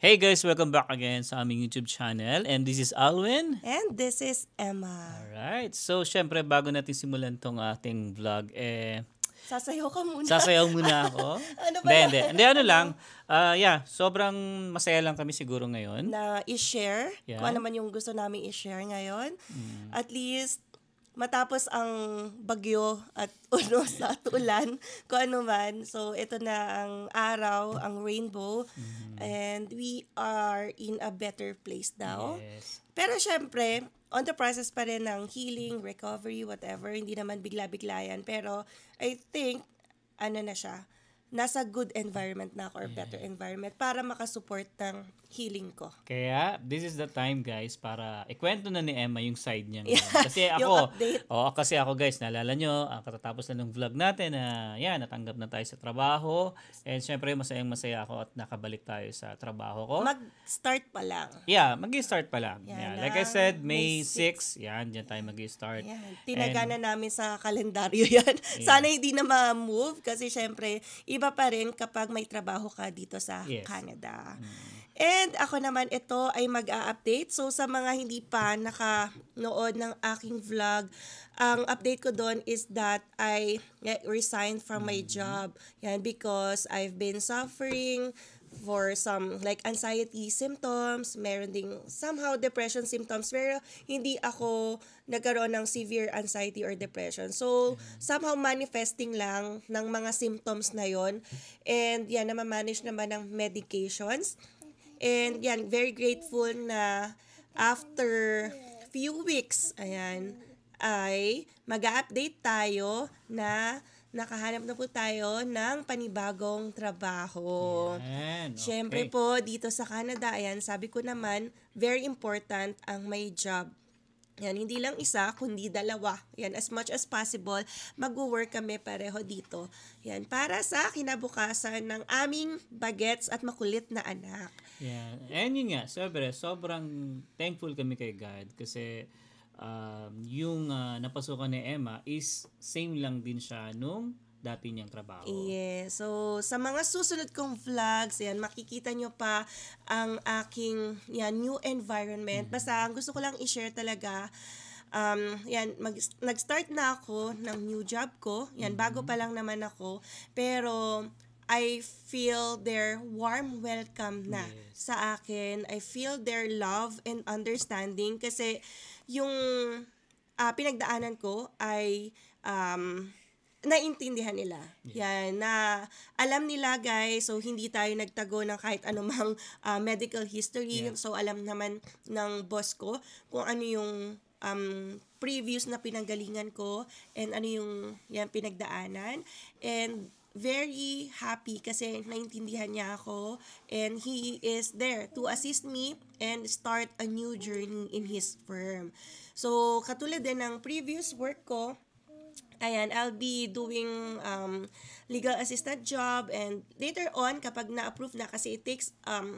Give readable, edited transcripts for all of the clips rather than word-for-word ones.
Hey guys, welcome back again sa aming YouTube channel. And this is Alwin. And this is Emma. Alright, so syempre bago natin simulan tong ating vlog, Sasayaw ka muna. sasayaw muna ako. Ano ba yan? Hindi, ano lang. Sobrang masaya lang kami siguro ngayon. Na i-share. Yeah. Kung ano man yung gusto namin i-share ngayon. At least, matapos ang bagyo at unos at ulan, kung ano man. So, ito na ang araw, ang rainbow. And we are in a better place now. Yes. Pero syempre, on the process pa rin ng healing, recovery, whatever. Hindi naman bigla-bigla yan. Pero I think, nasa good environment na ako or better environment para makasupport ng healing ko. Kaya, this is the time guys para ikwento na ni Emma yung side niya ngayon. Kasi Yung ako, update. kasi ako guys, naalala nyo, katatapos na ng vlog natin na natanggap na tayo sa trabaho. And syempre, masayang-masaya ako at nakabalik tayo sa trabaho ko. Mag-start pa lang. Mag-start pa lang. Yan Like I lang, said, May May 6. Diyan tayo mag-start. Yan. Tinagana namin sa kalendaryo yan. Sana hindi na ma-move kasi syempre, iba pa rin kapag may trabaho ka dito sa Yes. Canada. And ako naman, ito ay mag-a-update. So, sa mga hindi pa nakanood ng aking vlog, ang update ko doon is that I resigned from my job. Yan, because I've been suffering for some like anxiety symptoms, meron ding somehow depression symptoms, pero hindi ako nagkaroon ng severe anxiety or depression. So, somehow manifesting lang ng mga symptoms na yon. And yan, namamanage naman ng medications. And yan, very grateful na after few weeks, ay mag-update tayo na nakahanap na po tayo ng panibagong trabaho. Yan, okay. Siyempre po, dito sa Canada, sabi ko naman, very important ang may job. Yan, hindi lang isa, kundi dalawa. Yan, as much as possible, mag-work kami pareho dito. Yan, para sa kinabukasan ng aming bagets at makulit na anak. Yeah. And yun nga, sobrang thankful kami kay God kasi yung napasukan ni Emma is same lang din siya nung dati niyang trabaho. Yes. So, sa mga susunod kong vlogs, makikita nyo pa ang aking new environment. Basta, gusto ko lang i-share talaga. Nag-start na ako ng new job ko. Bago pa lang naman ako. Pero, I feel their warm welcome na sa akin. I feel their love and understanding kasi yung pinagdaanan ko ay naintindihan nila. Yan, na alam nila guys, so hindi tayo nagtago ng kahit anumang medical history. So alam naman ng boss ko kung ano yung previous na pinanggalingan ko and ano yung pinagdaanan. And very happy kasi naintindihan niya ako and he is there to assist me and start a new journey in his firm. So, katulad din ng previous work ko, I'll be doing legal assistant job and later on, kapag na-approve na, kasi it takes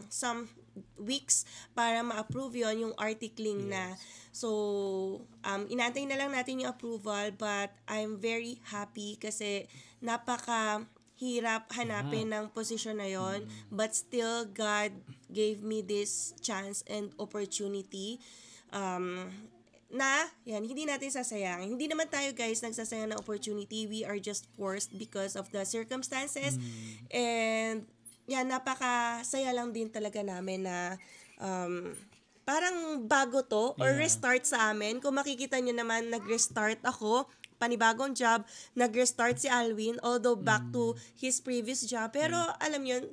some weeks para ma-approve yon yung articling na. So, inaantay na lang natin yung approval but I'm very happy kasi napaka-hirap hanapin ng posisyon na yon but still God gave me this chance and opportunity na, hindi natin sasayangin. Hindi naman tayo guys nagsasayang ng opportunity. We are just forced because of the circumstances. And, napakasaya lang din talaga namin na parang bago to or restart sa amin. Kung makikita nyo naman, nag-restart ako. Panibagong job, nag-restart si Alwin, although back to his previous job. Pero, alam yun,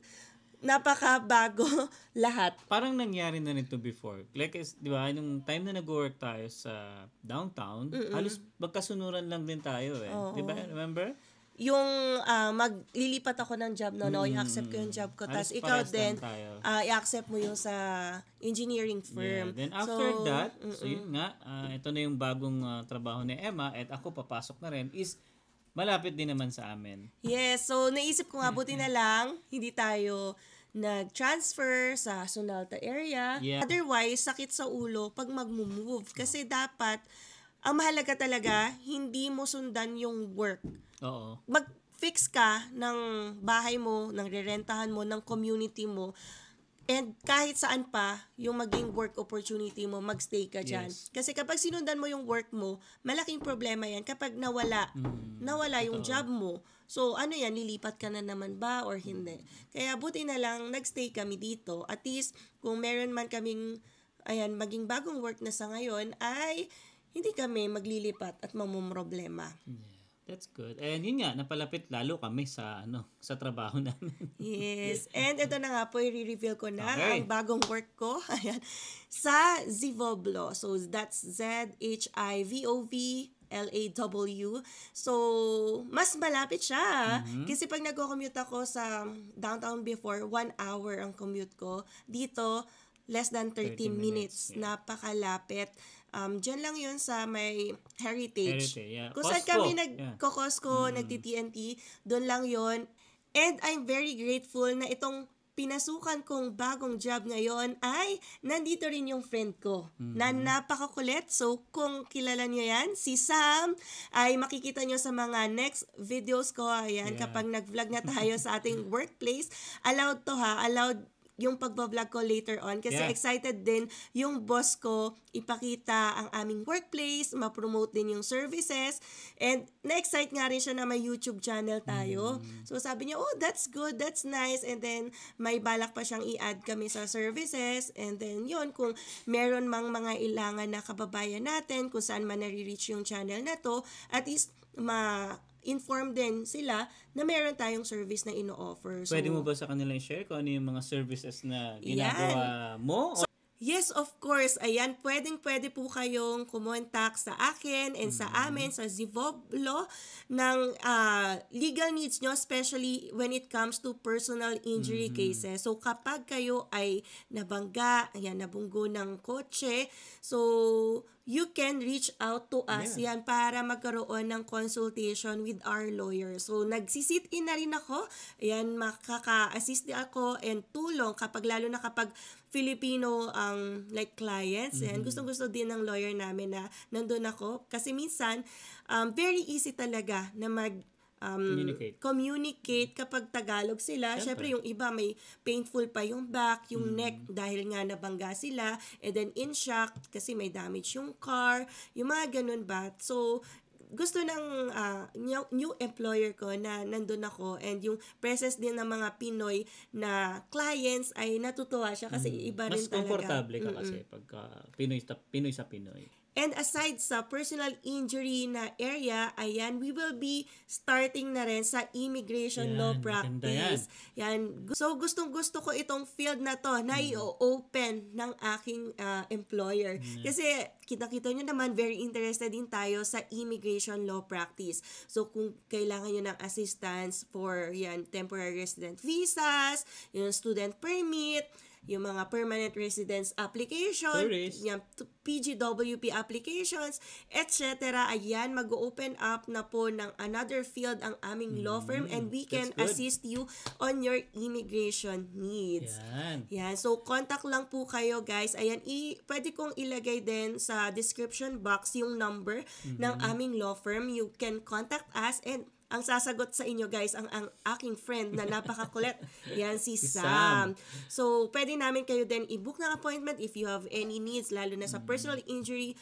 napaka-bago lahat. Parang nangyari na nito before. Like, di ba, nung time na nag-work tayo sa downtown, halos magkasunuran lang din tayo Di ba? Remember? Yung maglilipat ako ng job i-accept ko yung job ko. Tapos ikaw din, i-accept mo yung sa engineering firm. Yeah. Then after that, so yun nga, ito na yung bagong trabaho ni Emma at ako papasok na rin is malapit din naman sa amin. Yes, so naisip ko nga, buti na lang, hindi tayo nag-transfer sa Sunalta area. Yeah. Otherwise, sakit sa ulo pag mag-move. Kasi dapat, ang mahalaga talaga, hindi mo sundan yung work. Oo. Mag-fix ka ng bahay mo, ng rerentahan mo, ng community mo. And kahit saan pa yung maging work opportunity mo, magstay ka dyan. Yes. Kasi kapag sinundan mo yung work mo, malaking problema yan kapag nawala yung totoo. job mo. So, ano yan, lilipat ka na naman ba or hindi? Kaya buti na lang, nagstay kami dito. At least, kung meron man kaming, maging bagong work na sa ngayon, ay hindi kami maglilipat at mamumroblema. Yeah. That's good. And yun nga, napalapit lalo kami sa sa trabaho namin. Yes. And ito na nga po, i-reveal ko na Okay. ang bagong work ko. Ayan. Sa Zivoblo. So, that's ZHIVOVLAW. So, mas malapit siya. Kasi pag nag-commute ako sa downtown before, 1 hour ang commute ko. Dito, less than 30 minutes. Yeah. Napakalapit. Diyan lang yun sa may Heritage. Yeah. Kung saan Costco. kami Yeah. nagko-Costco, nagti-TNT, doon lang yon. And I'm very grateful na itong pinasukan kong bagong job ngayon ay nandito rin yung friend ko na napakakulit. So, kung kilala nyo yan, si Sam, ay makikita nyo sa mga next videos ko. Ayan, Yeah. kapag nag-vlog na tayo sa ating workplace, allowed yung pagbablog ko later on kasi Yeah. excited din yung boss ko ipakita ang aming workplace, ma-promote din yung services, and na-excite nga rin siya na may YouTube channel tayo. So sabi niya, oh, that's good, that's nice, and then may balak pa siyang i-add kami sa services, and then yun, kung meron mang mga ilangan na kababayan natin, kung saan man nare-reach yung channel na to, at least inform din sila na meron tayong service na ino-offer. So, Pwede mo ba sa kanila i-share kung ano yung mga services na ginagawa mo? yes, of course. Ayan, pwede po kayong kumontak sa akin and sa amin, sa Zivoblo, ng legal needs nyo, especially when it comes to personal injury cases. So, kapag kayo ay nabangga, nabunggo ng kotse, so, you can reach out to us yan para magkaroon ng consultation with our lawyer. So, nagsisit-in na rin ako. Ayan, makaka-assist din ako and tulong lalo na kapag Filipino clients. Ayan, gustong-gusto din ng lawyer namin na nandun ako. Kasi minsan, very easy talaga na communicate kapag Tagalog sila. Syempre, yung iba may painful pa yung back, yung neck dahil nga nabangga sila, and then in shock kasi may damage yung car, yung mga ganun ba. So, gusto ng new employer ko na nandun ako, and yung presence din ng mga Pinoy na clients ay natutuwa siya kasi iba rin Mas talaga. komportable ka kasi pagka Pinoy sa Pinoy. And aside sa personal injury na area, ayan, we will be starting na rin sa immigration law maganda practice. Yan. So, gustong-gusto ko itong field na to na i-open ng aking employer. Kasi, kita-kita nyo naman, very interested din tayo sa immigration law practice. So, kung kailangan nyo ng assistance for temporary resident visas, yung student permit, yung mga permanent residence application, Tourist. yung PGWP applications, etc. Ayan, mag-open up na po ng another field ang aming law firm, and we can that's good. assist you on your immigration needs. Yan. So, contact lang po kayo, guys. Ayan, pwede kong ilagay din sa description box yung number ng aming law firm. You can contact us, and ang sasagot sa inyo, guys, ang aking friend na napakakulit. Yan, si Sam. So, pwede namin kayo din i-book ng appointment if you have any needs, lalo na sa personal injury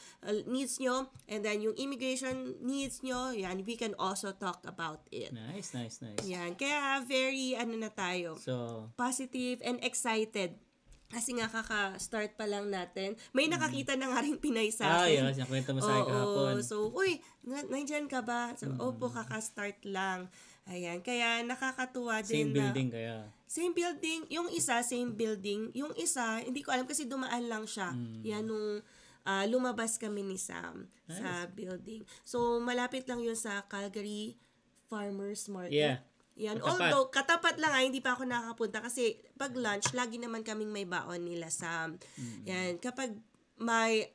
needs nyo, and then yung immigration needs nyo, yan, we can also talk about it. Nice. Yan, kaya very, na tayo, So, positive and excited. Kasi nga kaka-start pa lang natin. May nakakita na nga rin Pinay sa akin. yes, nakwento mo sa akin kahapon. So, uy, nandyan ka ba? So, opo, kaka-start lang. Ayan, kaya nakakatuwa din same building kaya. Same building. Yung isa, same building. Yung isa, hindi ko alam kasi dumaan lang siya. Yan, nung lumabas kami ni Sam sa building. So, malapit lang yun sa Calgary Farmers Market. Yeah. Yan. Katapat. Although, katapat lang hindi pa ako nakakapunta kasi pag lunch, lagi naman kaming may baon nila Sam. Yan. Kapag may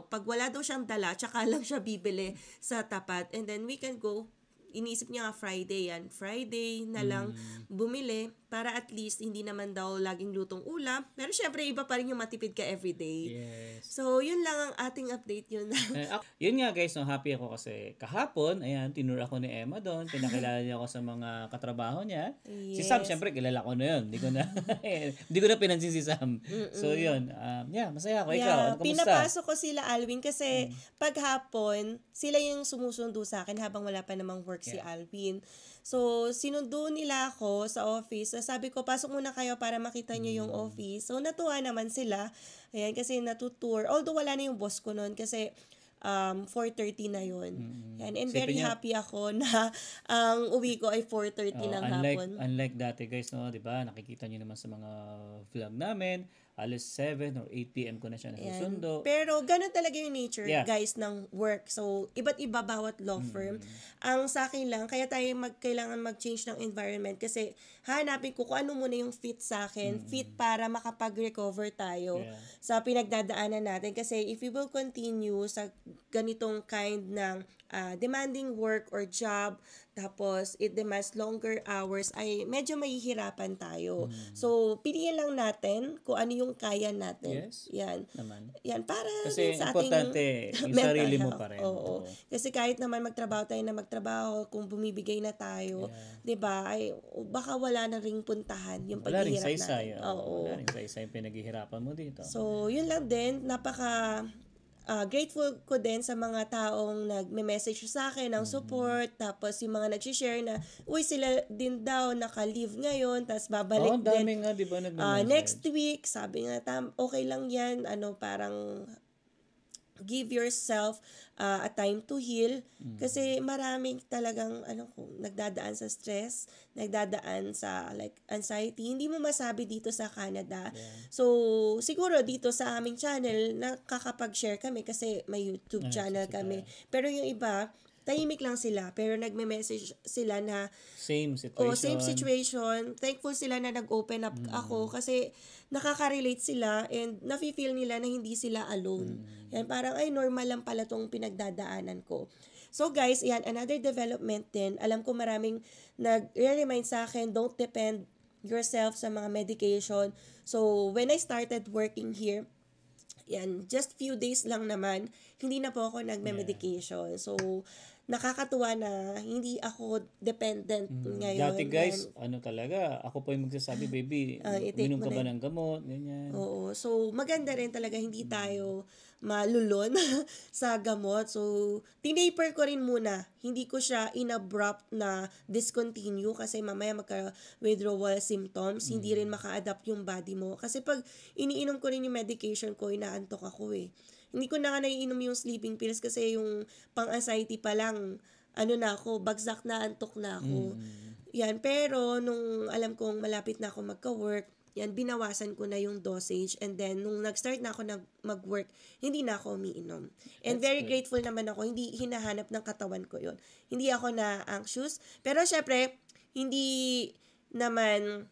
pag wala daw siyang dala, tsaka lang siya bibili sa tapat, and then we can go iniisip niya nga Friday yan. Friday na lang bumili para at least hindi naman daw laging lutong ulam. Pero syempre, iba pa rin yung matipid ka everyday. Yes. So, yun lang ang ating update yun. Yun nga guys, no, happy ako kasi kahapon, ayan, tinur ako ni Emma doon. Pinakilala niya ako sa mga katrabaho niya. Si Sam, syempre, kilala ko na yun. Hindi ko na pinansin si Sam. So, yun. Masaya ako. Ikaw, ano, kamusta? Pinapasok ko sila, Alvin, kasi paghapon, sila yung sumusundo sa akin habang wala pa namang work si Alvin. So, sinundo nila ako sa office. Sabi ko, pasok muna kayo para makita nyo yung office. So, natuwa naman sila. Ayan, kasi natutour. Although, wala na yung boss ko noon kasi 4:30 na yun. Yan. And very happy ako na ang uwi ko ay 4:30 ng hapon. Unlike dati guys, no, 'di ba? Nakikita niyo naman sa mga vlog namin, alas 7 or 8 p.m. ko na siya nasusundo. Pero ganun talaga yung nature, guys, ng work. So, iba't iba bawat law firm. Ang sa akin lang, kaya tayo kailangan mag-change ng environment kasi hanapin ko kung ano muna yung fit sa akin. Fit para makapag-recover tayo sa pinagdadaanan natin. Kasi if we will continue sa ganitong kind ng demanding work or job, tapos it demands longer hours, ay medyo mahihirapan tayo. So, piliin lang natin kung ano yung kaya natin. Yes. Yan. Naman. Yan, para Kasi sa importante, ating yung mental sarili mo health. pa rin. Oo. Kasi kahit naman magtrabaho tayo na magtrabaho, kung bumibigay na tayo, 'di ba? Ay baka wala na ring puntahan yung Wala ring paghihirap saysay. natin. Oo. Wala ring saysay yung pinaghihirapan mo dito. So, yun lang din, napaka grateful ko din sa mga taong nagme-message sa akin ng support, tapos yung mga nag-share na, sila din daw naka-leave ngayon, tapos babalik ang dami din. nga, di ba, nagme-message? Next week, sabi nga, okay lang yan, parang give yourself a time to heal kasi maraming talagang nagdadaan sa stress, nagdadaan sa like anxiety. Hindi mo masabi dito sa Canada. So siguro dito sa aming channel nakakapag-share kami kasi may YouTube channel kami. Pero yung iba tahimik lang sila pero nagme-message sila na same situation. Same situation. Thankful sila na nag-open up ako kasi nakaka-relate sila and nafe-feel nila na hindi sila alone. Yan, parang ay normal lang pala tong pinagdadaanan ko. So guys, yan, another development din. Alam ko maraming nag-remind sa akin, don't depend yourself sa mga medication. So when I started working here, yan, just few days lang naman, hindi na po ako nagme-medication. So, nakakatuwa na hindi ako dependent ngayon. Dati guys, talaga, ako po yung magsasabi, baby, minom ka ba ng gamot, ganyan. Oo, so maganda rin talaga hindi tayo malulon sa gamot. So, tinaper ko rin muna. Hindi ko siya inabrupt na discontinue kasi mamaya magka-withdrawal symptoms. Hindi rin maka-adapt yung body mo. Kasi pag iniinom ko rin yung medication ko, inaantok ako eh. Hindi ko na nga naiinom yung sleeping pills kasi yung pang-anxiety pa lang, bagsak na, antok na ako. Yan, pero nung alam kong malapit na ako magka-work, yan, binawasan ko na yung dosage and then nung nag-start na ako mag-work, hindi na ako umiinom. And very grateful naman ako, hindi hinahanap ng katawan ko yon. Hindi ako na anxious, pero syempre, hindi naman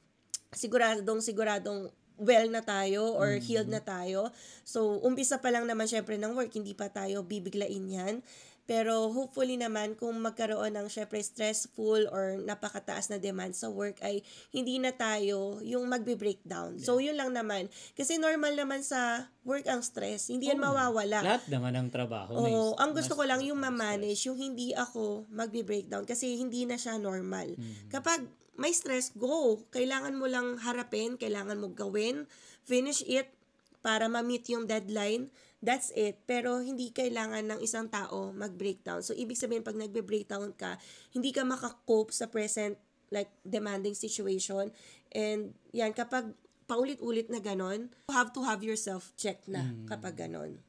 siguradong well na tayo or healed na tayo. So, umpisa pa lang naman syempre ng work, hindi pa tayo bibiglain yan. Pero hopefully naman kung magkaroon ng syempre stressful or napakataas na demand sa work ay hindi na tayo yung magbe-breakdown. So, yun lang naman. Kasi normal naman sa work ang stress. Hindi yan mawawala. Lahat naman ng trabaho. Ang gusto ko lang yung ma-manage, yung hindi ako magbe-breakdown kasi hindi na siya normal. Kapag may stress, go. Kailangan mo lang harapin, kailangan mo gawin, finish it para ma-meet yung deadline. That's it. Pero hindi kailangan ng isang tao mag-breakdown. So, ibig sabihin, pag nagbe-breakdown ka, hindi ka makakope sa present, like, demanding situation. And, yan, kapag paulit-ulit na ganon, you have to have yourself check na kapag ganon.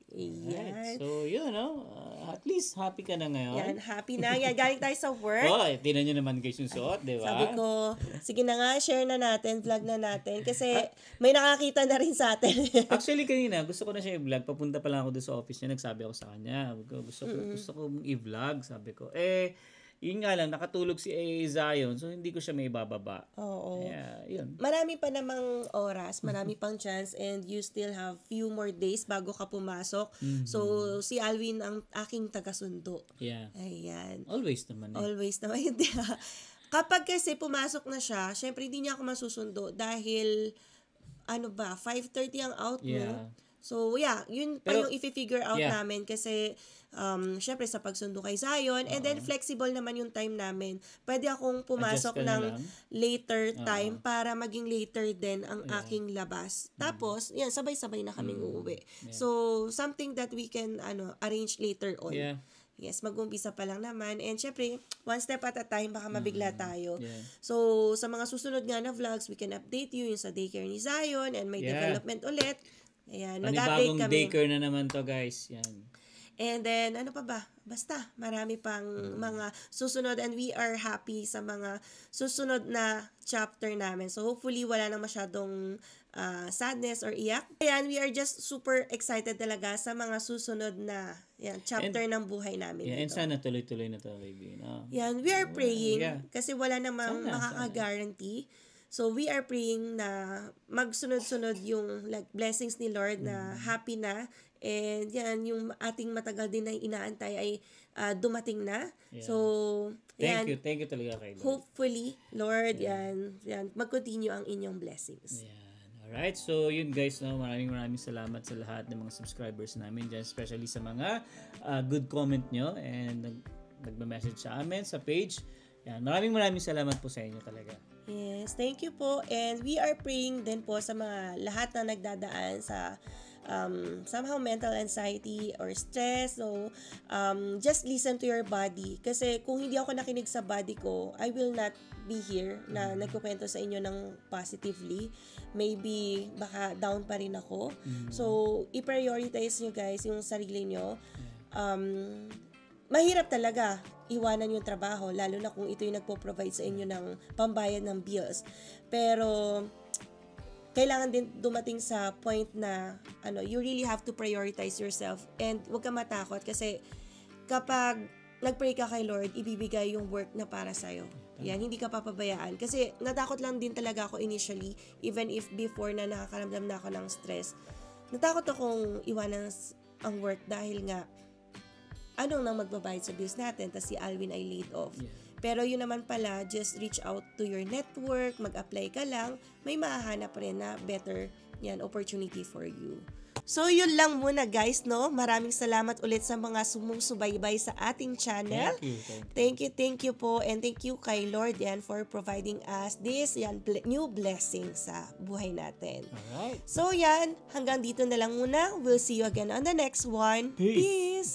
Yan. Right. So, at least happy ka na ngayon. Yan, happy na. Yan, galing tayo sa work. Tinan nyo naman guys yung suot, di ba? Sabi ko, sige na nga, share na natin, vlog na natin. Kasi may nakakita na rin sa atin. Actually, kanina, gusto ko na siya i-vlog. Papunta pa lang ako doon sa office niya. Nagsabi ako sa kanya. Gusto ko i-vlog. Sabi ko, Yun nga lang, nakatulog si Zion, so hindi ko siya may bababa. Oo. Kaya, yun. Marami pa namang oras, marami pang chance, and you still have few more days bago ka pumasok. So, si Alwin ang aking tagasundo. Yeah. Ayan. Always naman eh. Always naman. Hindi. Kapag kasi pumasok na siya, syempre hindi niya ako masusundo dahil 5:30 ang out mo. Yeah. So, yeah, yun pa Pero, yung i-figure out yeah. namin kasi syempre sa pagsundo kay Zion, and then flexible naman yung time namin. Pwede akong pumasok Adjust ka na ng lang. later time para maging later din ang aking labas. Tapos, yan, sabay-sabay na kaming uuwi. So, something that we can arrange later on. Yeah. Yes, mag-umpisa pa lang naman. And syempre, one step at a time, baka mabigla tayo. Yeah. So, sa mga susunod nga na vlogs, we can update you yung sa daycare ni Zion and may development ulit. Ayan, mag-update Panibagong kami. daycare na naman to, guys. Yan. And then, ano pa ba? Basta, marami pang mga susunod, and we are happy sa mga susunod na chapter namin. So, hopefully, wala nang masyadong sadness or iyak. Ayan, we are just super excited talaga sa mga susunod na chapter ng buhay namin. Yeah, and dito. sana tuloy-tuloy na to, baby. No? Yan, we are praying Yeah. kasi wala namang Sana. makaka-guarantee. So, we are praying na magsunod-sunod yung blessings ni Lord na happy na. And yan, yung ating matagal din na inaantay ay dumating na. Yeah. So, Thank you talaga kay Lord. hopefully, Lord, yan, mag-continue ang inyong blessings. Yan. Alright, so yun guys, no, maraming salamat sa lahat ng mga subscribers namin dyan, especially sa mga good comment nyo and nagme-message sa amin sa page. Yan, maraming salamat po sa inyo talaga. Yes, thank you po. And we are praying din po sa mga lahat na nagdadaan sa somehow mental anxiety or stress. So, just listen to your body. Kasi kung hindi ako nakinig sa body ko, I will not be here na nagkukwento sa inyo ng positively. Maybe, baka down pa rin ako. So, i-prioritize nyo guys yung sarili nyo. Mahirap talaga iwanan yung trabaho, lalo na kung ito yung nagpo-provide sa inyo ng pambayad ng bills. Pero, kailangan din dumating sa point na you really have to prioritize yourself, and huwag ka matakot kasi kapag nagpray ka kay Lord, ibibigay yung work na para sa'yo. Yan, hindi ka papabayaan. Kasi natakot lang din talaga ako initially, even if before na nakakaramdam na ako ng stress. Natakot akong iwanan ang work dahil nga anong nang magbabayad sa bills natin, tas si Alwin ay laid off. Yeah. Pero yun naman pala, just reach out to your network, mag-apply ka lang, may mahahanap rin na better opportunity for you. So yun lang muna guys, no? Maraming salamat ulit sa mga sumusubaybay sa ating channel. Thank you po, and thank you kay Lord for providing us this new blessing sa buhay natin. Alright. So yan, hanggang dito na lang muna. We'll see you again on the next one. Peace. Peace!